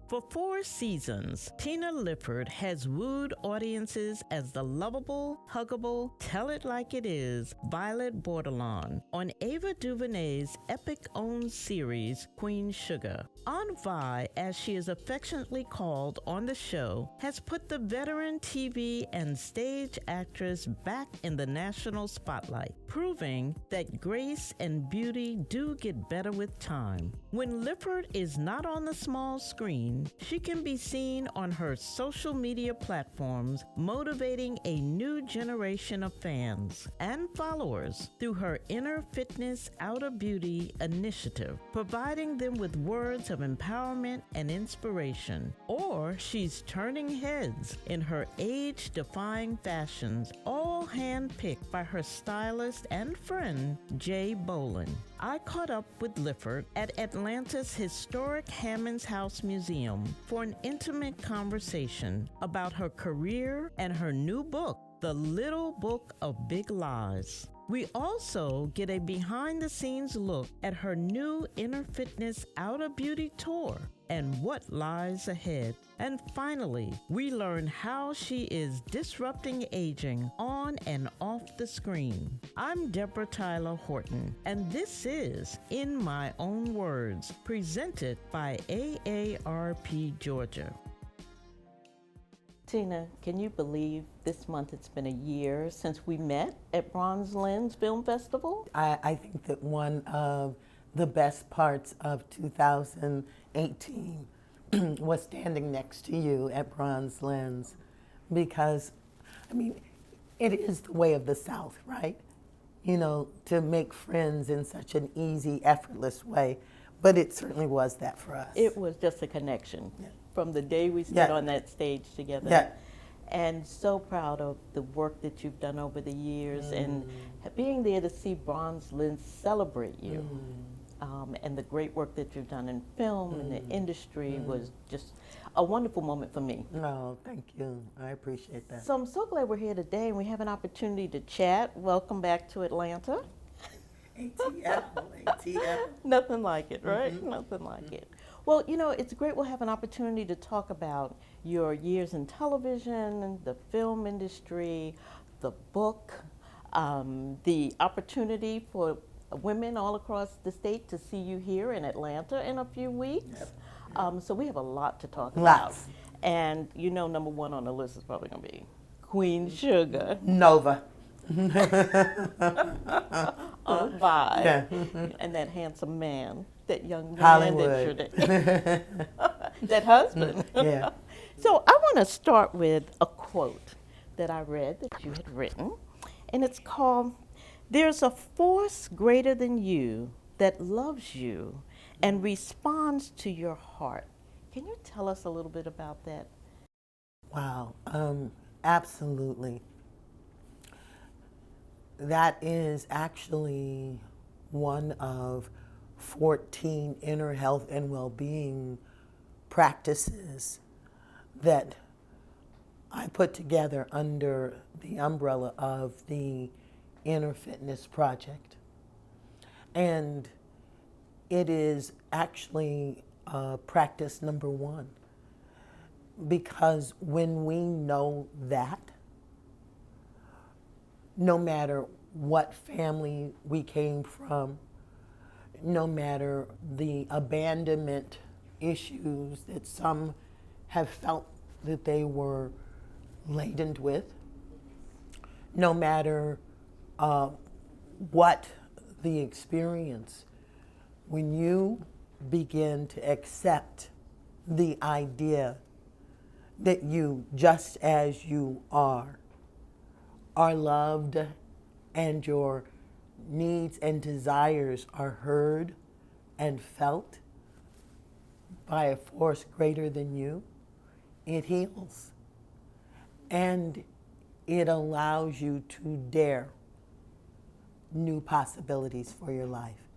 For 4 seasons, Tina Lifford has wooed audiences as the lovable, huggable, tell it like it is Violet Bordelon on Ava DuVernay's epic-owned series Queen Sugar. Aunt Vi, as she is affectionately called on the show, has put the veteran TV and stage actress back in the national spotlight, proving that grace and beauty do get better with time. When Lifford is not on the small screen, she can be seen on her social media platforms, motivating a new generation of fans and followers through her Inner Fitness, Outer Beauty initiative, providing them with words of empowerment and inspiration. Or she's turning heads in her age-defying fashions, all handpicked by her stylist and friend, Jay Bolin. I caught up with Lifford at Atlanta's historic Hammons House Museum for an intimate conversation about her career and her new book, The Little Book of Big Lies. We also get a behind-the-scenes look at her new Inner Fitness, Outer Beauty tour and what lies ahead. And finally, we learn how she is disrupting aging on and off the screen. I'm Debra Tyler-Horton, and this is In My Own Words, presented by AARP Georgia. Tina, can you believe this month it's been a year since we met at Bronze Lens Film Festival? I think that one of the best parts of 2018 was standing next to you at Bronze Lens because, I mean, it is the way of the South, right? You know, to make friends in such an easy, effortless way. But it certainly was that for us. It was just a connection. Yeah. From the day we stood on that stage together. Yeah. And so proud of the work that you've done over the years and being there to see Bronze Lens celebrate you. And the great work that you've done in film and the industry was just a wonderful moment for me. No, thank you. I appreciate that. So I'm so glad we're here today and we have an opportunity to chat. Welcome back to Atlanta. ATL. Nothing like it, right? Nothing like it. Well, you know, it's great we'll have an opportunity to talk about your years in television, the film industry, the book, the opportunity for women all across the state to see you here in Atlanta in a few weeks. Yep. So we have a lot to talk about. And you know, number one on the list is probably going to be Queen Sugar. Nova. On five. Yeah. And that handsome man, that young man. Hollywood. That husband. Yeah. So I want to start with a quote that I read that you had written, and it's called, "There's a force greater than you that loves you and responds to your heart." Can you tell us a little bit about that? Wow, absolutely. That is actually one of 14 inner health and well-being practices that I put together under the umbrella of the Inner Fitness Project. And it is actually practice number one, because when we know that, no matter what family we came from, no matter the abandonment issues that some have felt that they were laden with, no matter what the experience, when you begin to accept the idea that you, just as you are loved and your needs and desires are heard and felt by a force greater than you, it heals. And it allows you to dare new possibilities for your life.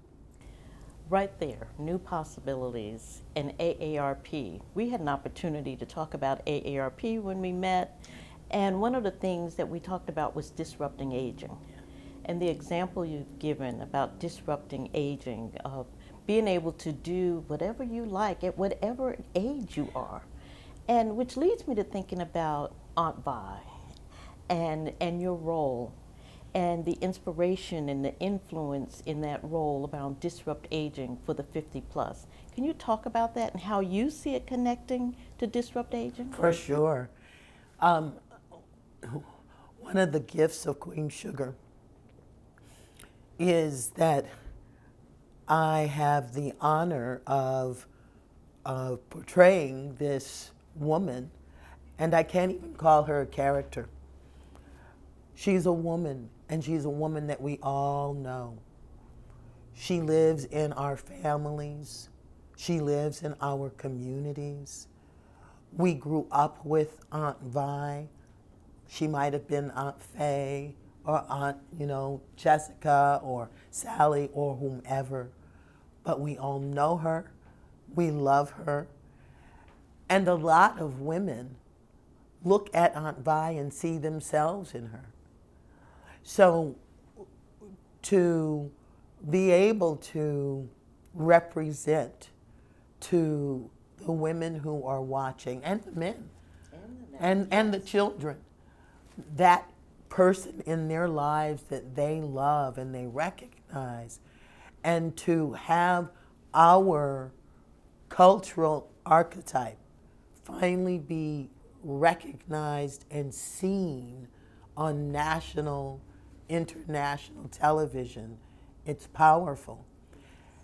Right there, new possibilities. And AARP, we had an opportunity to talk about AARP when we met, and one of the things that we talked about was disrupting aging. And the example you've given about disrupting aging, of being able to do whatever you like at whatever age you are. And which leads me to thinking about Aunt Vi and your role and the inspiration and the influence in that role around disrupt aging for the 50 plus. Can you talk about that and how you see it connecting to disrupt aging? For sure. Um, one of the gifts of Queen Sugar is that I have the honor of portraying this woman, and I can't even call her a character. She's a woman, and she's a woman that we all know. She lives in our families. She lives in our communities. We grew up with Aunt Vi. She might have been Aunt Faye or Aunt, Jessica or Sally or whomever. But we all know her. We love her. And a lot of women look at Aunt Vi and see themselves in her. So to be able to represent to the women who are watching, and the men, and the children, that person in their lives that they love and they recognize, and to have our cultural archetype finally be recognized and seen on national, international television, it's powerful.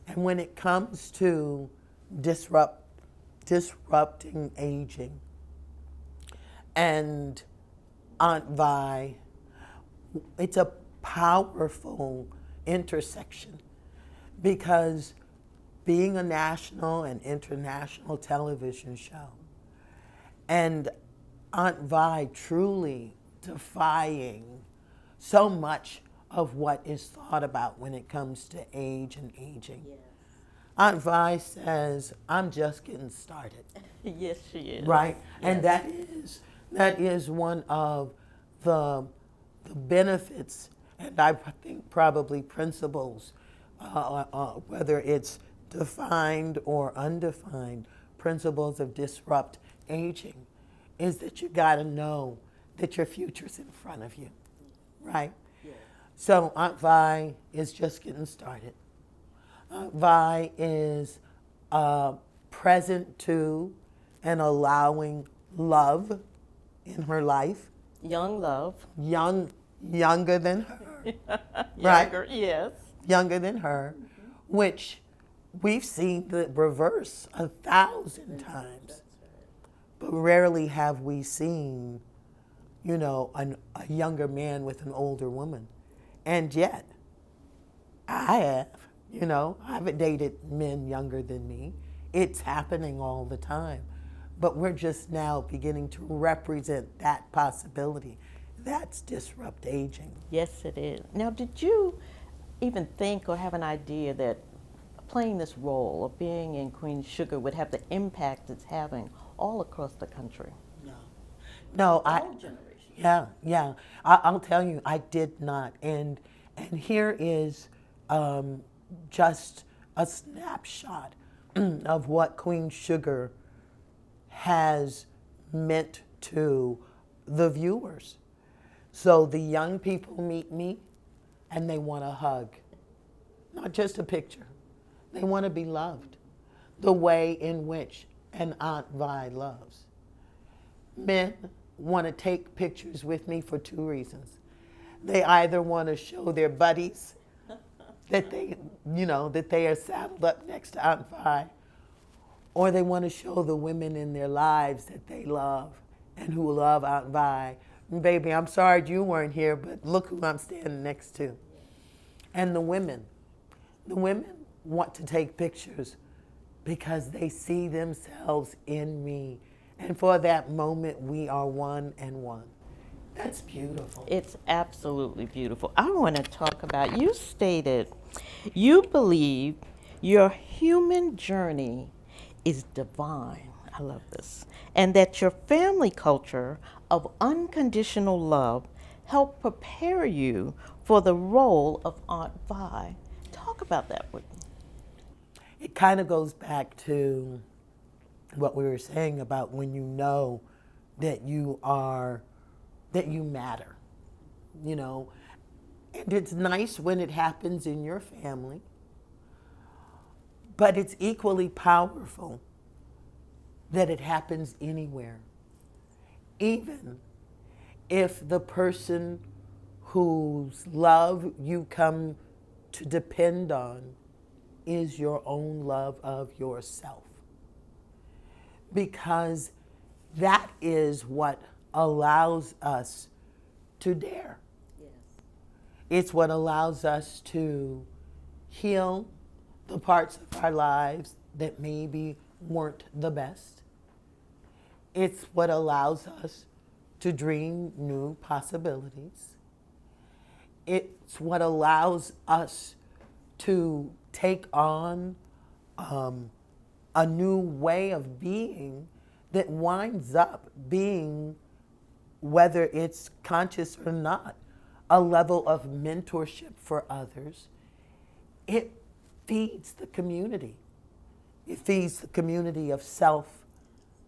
And when it comes to disrupting aging, and Aunt Vi, it's a powerful intersection, because being a national and international television show, and Aunt Vi truly defying so much of what is thought about when it comes to age and aging. Yes. Aunt Vi says, I'm just getting started. Yes, she is. Right? Yes. And that is one of the benefits, and I think probably principles, whether it's defined or undefined, principles of disrupt aging, is that you got to know that your future's in front of you, right? Yeah. So Aunt Vi is just getting started. Aunt Vi is present to and allowing love in her life. Young love. Younger than her. Right? Younger, yes. Younger than her, which we've seen the reverse 1,000 times. But rarely have we seen, a younger man with an older woman. And yet, I have, I haven't dated men younger than me. It's happening all the time. But we're just now beginning to represent that possibility. That's disrupt aging. Yes, it is. Now, did you even think or have an idea that playing this role of being in Queen Sugar would have the impact it's having all across the country? No, all generations. Yeah. I'll tell you, I did not. And here is just a snapshot of what Queen Sugar has meant to the viewers. So the young people meet me and they want a hug, not just a picture. They want to be loved the way in which an Aunt Vi loves. Men want to take pictures with me for two reasons. They either want to show their buddies that they are saddled up next to Aunt Vi, or they want to show the women in their lives that they love and who love Aunt Vi. Baby, I'm sorry you weren't here, but look who I'm standing next to. And the women want to take pictures because they see themselves in me. And for that moment, we are one and one. That's beautiful. It's absolutely beautiful. I want to talk about, you stated you believe your human journey is divine. I love this. And that your family culture of unconditional love helped prepare you for the role of Aunt Vi. Talk about that with me. it kind of goes back to what we were saying about when you know that you matter, you know. And it's nice when it happens in your family, but it's equally powerful that it happens anywhere. Even if the person whose love you come to depend on is your own love of yourself. Because that is what allows us to dare. Yes. It's what allows us to heal the parts of our lives that maybe weren't the best. It's what allows us to dream new possibilities. It's what allows us to take on a new way of being that winds up being, whether it's conscious or not, a level of mentorship for others. It feeds the community. It feeds the community of self,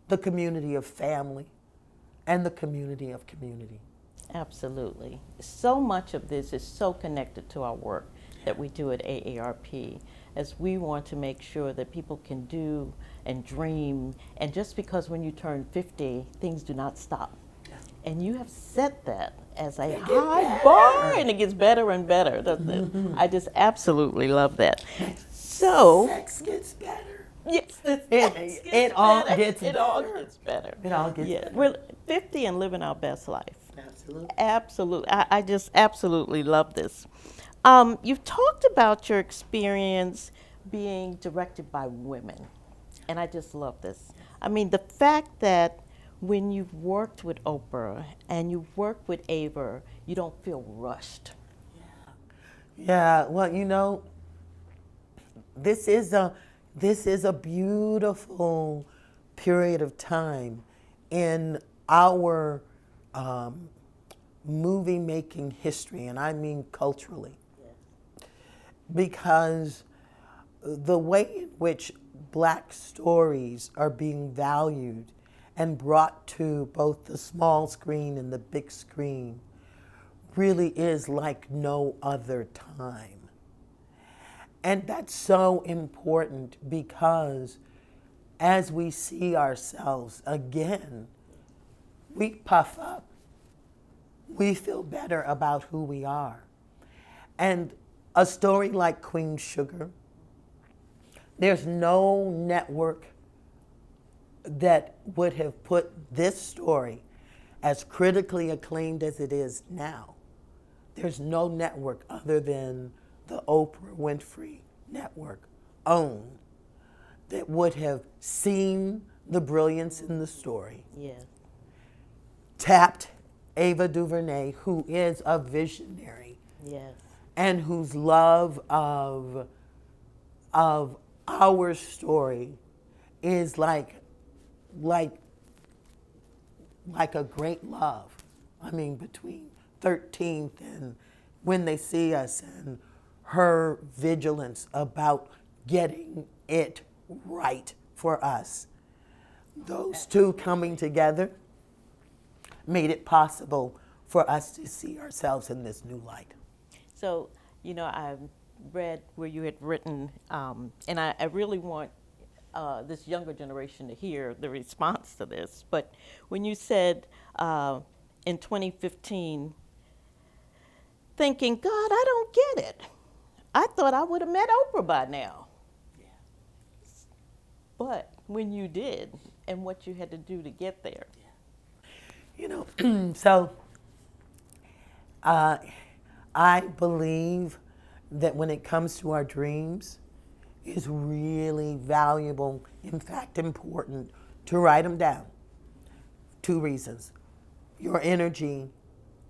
the community of family, and the community of community. Absolutely. So much of this is so connected to our work that we do at AARP, as we want to make sure that people can do and dream. And just because when you turn 50, things do not stop. And you have set that as a high bar, and it gets better and better, doesn't it? I just absolutely love that. So Sex gets better. yes, It all gets better. It all gets better. It all gets better. We're 50 and living our best life. Absolutely. Absolutely. I just absolutely love this. You've talked about your experience being directed by women, and I just love this. I mean, the fact that when you've worked with Oprah and you've worked with Ava, you don't feel rushed. Yeah, well, you know, this is a beautiful period of time in our movie making history, and I mean culturally. Because the way in which Black stories are being valued and brought to both the small screen and the big screen really is like no other time. And that's so important because as we see ourselves again, we puff up. We feel better about who we are. And a story like Queen Sugar, there's no network that would have put this story as critically acclaimed as it is now. There's no network other than the Oprah Winfrey Network own that would have seen the brilliance in the story, Yes. tapped Ava DuVernay, who is a visionary, Yes. and whose love of our story is like a great love. I mean, between 13th and When They See Us, and her vigilance about getting it right for us. Those two coming together made it possible for us to see ourselves in this new light. So, you know, I read where you had written, and I really want this younger generation to hear the response to this, but when you said in 2015, thinking, God, I don't get it. I thought I would have met Oprah by now. Yeah. But when you did, and what you had to do to get there. You know, so I believe that when it comes to our dreams, it's really valuable, in fact important, to write them down. 2 reasons. Your energy,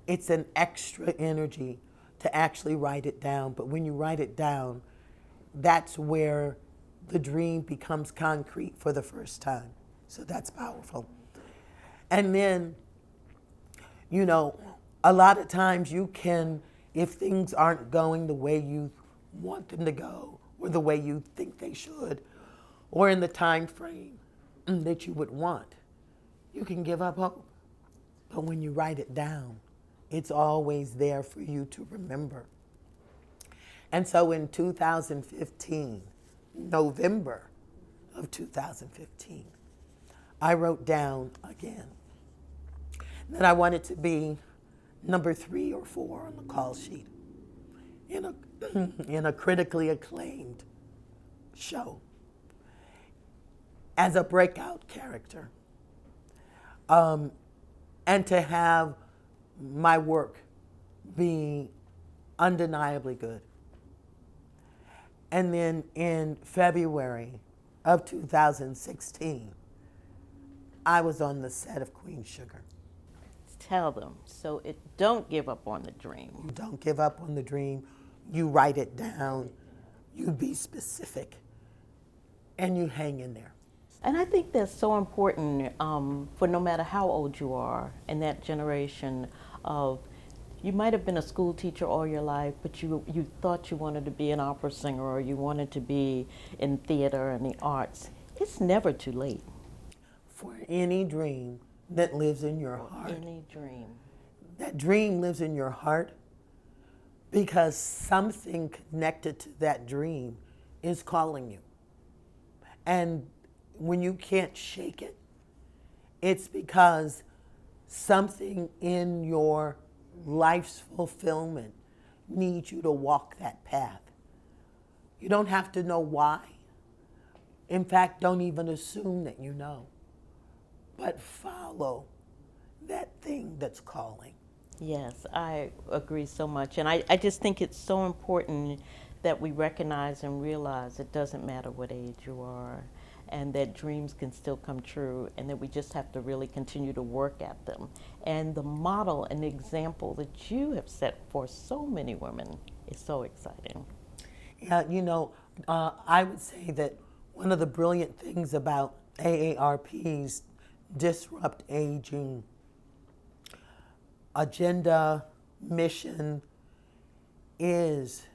it's an extra energy to actually write it down, but when you write it down, that's where the dream becomes concrete for the first time. So that's powerful. And then, you know, a lot of times you can, if things aren't going the way you want them to go, or the way you think they should, or in the time frame that you would want, you can give up hope. But when you write it down, it's always there for you to remember. And so in 2015, November of 2015, I wrote down again that I wanted to be number 3 or 4 on the call sheet in a critically acclaimed show as a breakout character, and to have my work be undeniably good. And then in February of 2016, I was on the set of Queen Sugar. Tell them. So don't give up on the dream. You don't give up on the dream. You write it down. You be specific. And you hang in there. And I think that's so important for no matter how old you are in that generation of, you might have been a school teacher all your life, but you thought you wanted to be an opera singer or you wanted to be in theater and the arts. It's never too late. For any dream that lives in your heart. Any dream. That dream lives in your heart because something connected to that dream is calling you. And when you can't shake it, it's because something in your life's fulfillment needs you to walk that path. You don't have to know why. In fact, don't even assume that you know. But follow that thing that's calling. Yes, I agree so much. And I just think it's so important that we recognize and realize it doesn't matter what age you are, and that dreams can still come true, and that we just have to really continue to work at them. And the model and the example that you have set for so many women is so exciting. Yeah, I would say that one of the brilliant things about AARP's Disrupt Aging agenda, mission, is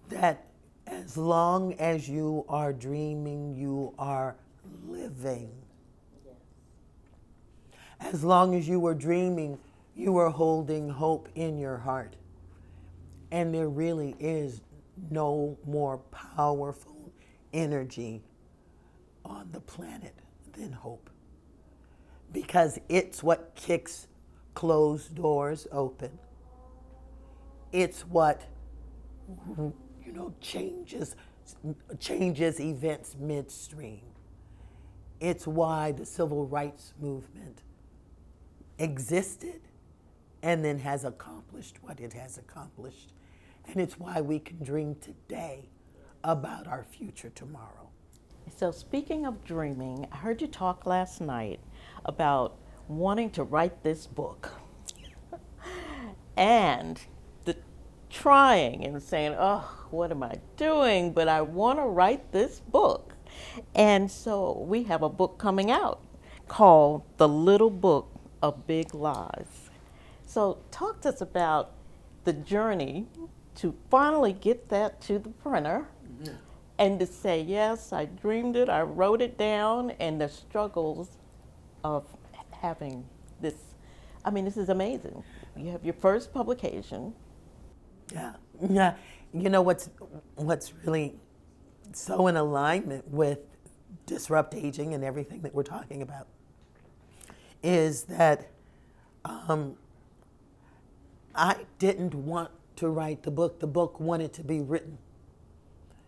that as long as you are dreaming, you are living. Yes. As long as you were dreaming, you were holding hope in your heart. And there really is no more powerful energy on the planet than hope. Because it's what kicks closed doors open. It's what changes events midstream. It's why the civil rights movement existed and then has accomplished what it has accomplished. And it's why we can dream today about our future tomorrow. So speaking of dreaming, I heard you talk last night about wanting to write this book and trying and saying, oh, what am I doing? But I want to write this book. And so we have a book coming out called The Little Book of Big Lies. So talk to us about the journey to finally get that to the printer. Yeah. And to say, yes, I dreamed it, I wrote it down, and the struggles of having this. I mean, this is amazing. You have your first publication. Yeah. What's really so in alignment with Disrupt Aging and everything that we're talking about is that I didn't want to write the book. The book wanted to be written.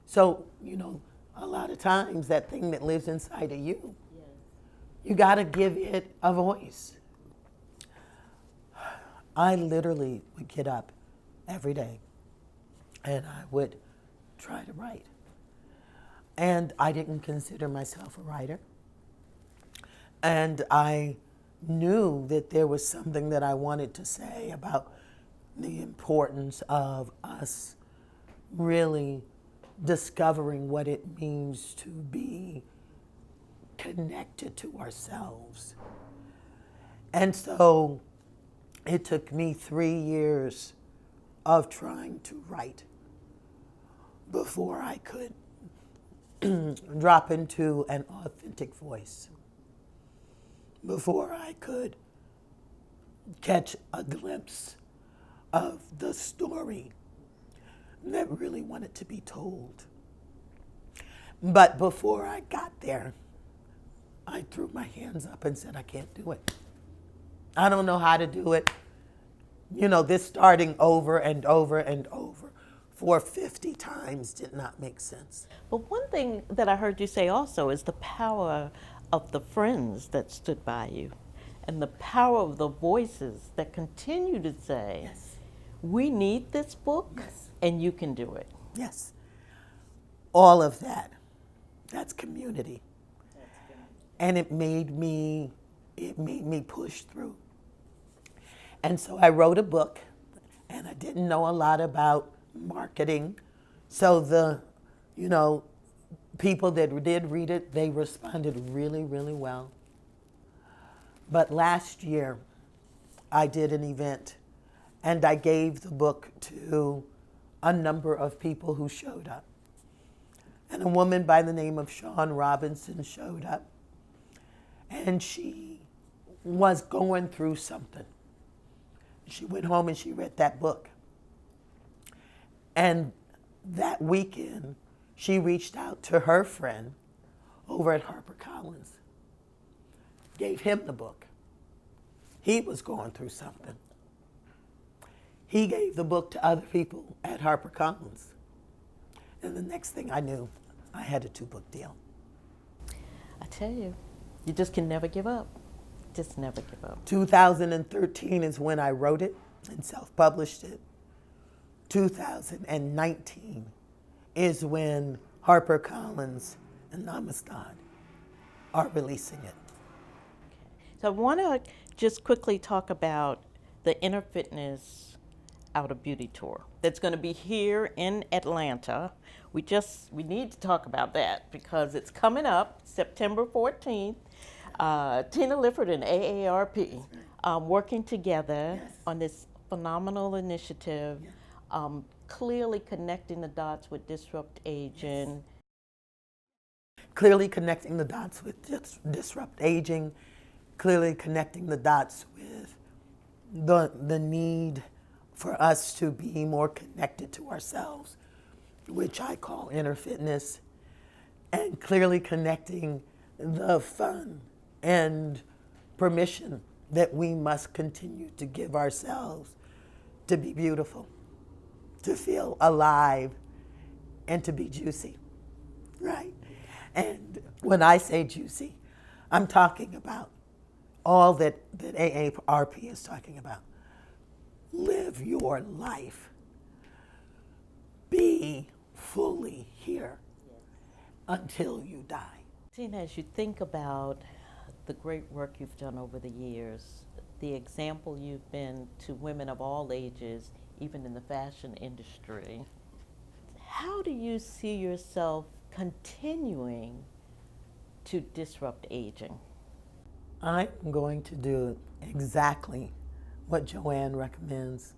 So, a lot of times that thing that lives inside of you, yes, you got to give it a voice. I literally would get up every day and I would try to write. And I didn't consider myself a writer. And I knew that there was something that I wanted to say about the importance of us really discovering what it means to be connected to ourselves. And so it took me 3 years of trying to write. before I could drop into an authentic voice, before I could catch a glimpse of the story that really wanted to be told. But before I got there, I threw my hands up and said, I can't do it. I don't know how to do it. You know, this starting over and over and over for 50 times did not make sense. But one thing that I heard you say also is the power of the friends that stood by you and the power of the voices that continue to say, Yes. We need this book, Yes. and you can do it. Yes. All of that. That's community. And it made me push through. And so I wrote a book, and I didn't know a lot about marketing. So the, people that did read it, they responded really, really well. But last year, I did an event, and I gave the book to a number of people who showed up. And a woman by the name of Shawn Robinson showed up, and she was going through something. She went home and she read that book. And that weekend, she reached out to her friend over at HarperCollins, gave him the book. He was going through something. He gave the book to other people at HarperCollins. And the next thing I knew, I had a 2-book deal. I tell you, you just can never give up. Just never give up. 2013 is when I wrote it and self-published it. 2019 is when HarperCollins and Amistad are releasing it. So I want to just quickly talk about the Inner Fitness Out of Beauty tour that's going to be here in Atlanta. We need to talk about that because it's coming up September 14th. Tina Lifford and AARP working together on this phenomenal initiative, clearly connecting the dots with Disrupt Aging. Clearly connecting the dots with Disrupt Aging, clearly connecting the dots with the need for us to be more connected to ourselves, which I call inner fitness, and clearly connecting the fun and permission that we must continue to give ourselves to be beautiful, to feel alive, and to be juicy, right? And when I say juicy, I'm talking about all that AARP is talking about. Live your life. Be fully here until you die. Tina, as you think about the great work you've done over the years, the example you've been to women of all ages, even in the fashion industry, how do you see yourself continuing to disrupt aging? I'm going to do exactly what Joanne recommends.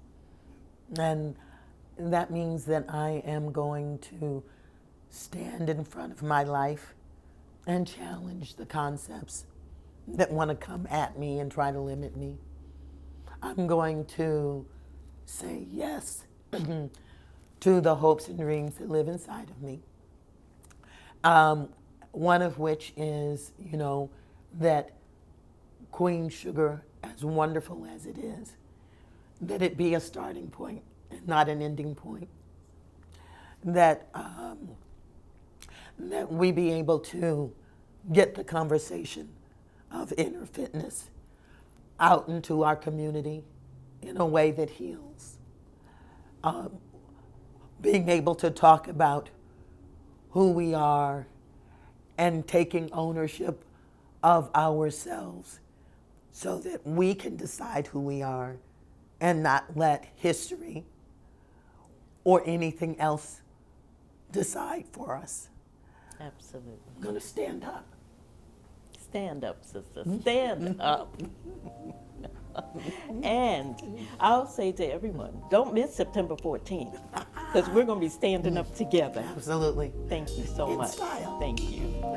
And that means that I am going to stand in front of my life and challenge the concepts that want to come at me and try to limit me. I'm going to say yes to the hopes and dreams that live inside of me. One of which is, that Queen Sugar, as wonderful as it is, that it be a starting point and not an ending point. That we be able to get the conversation of inner fitness out into our community in a way that heals. Being able to talk about who we are and taking ownership of ourselves so that we can decide who we are and not let history or anything else decide for us. Absolutely. I'm going to stand up. Stand up, sister. Stand up. And I'll say to everyone, don't miss September 14th. because we're going to be standing up together. Absolutely. Thank you so In much. style. Thank you.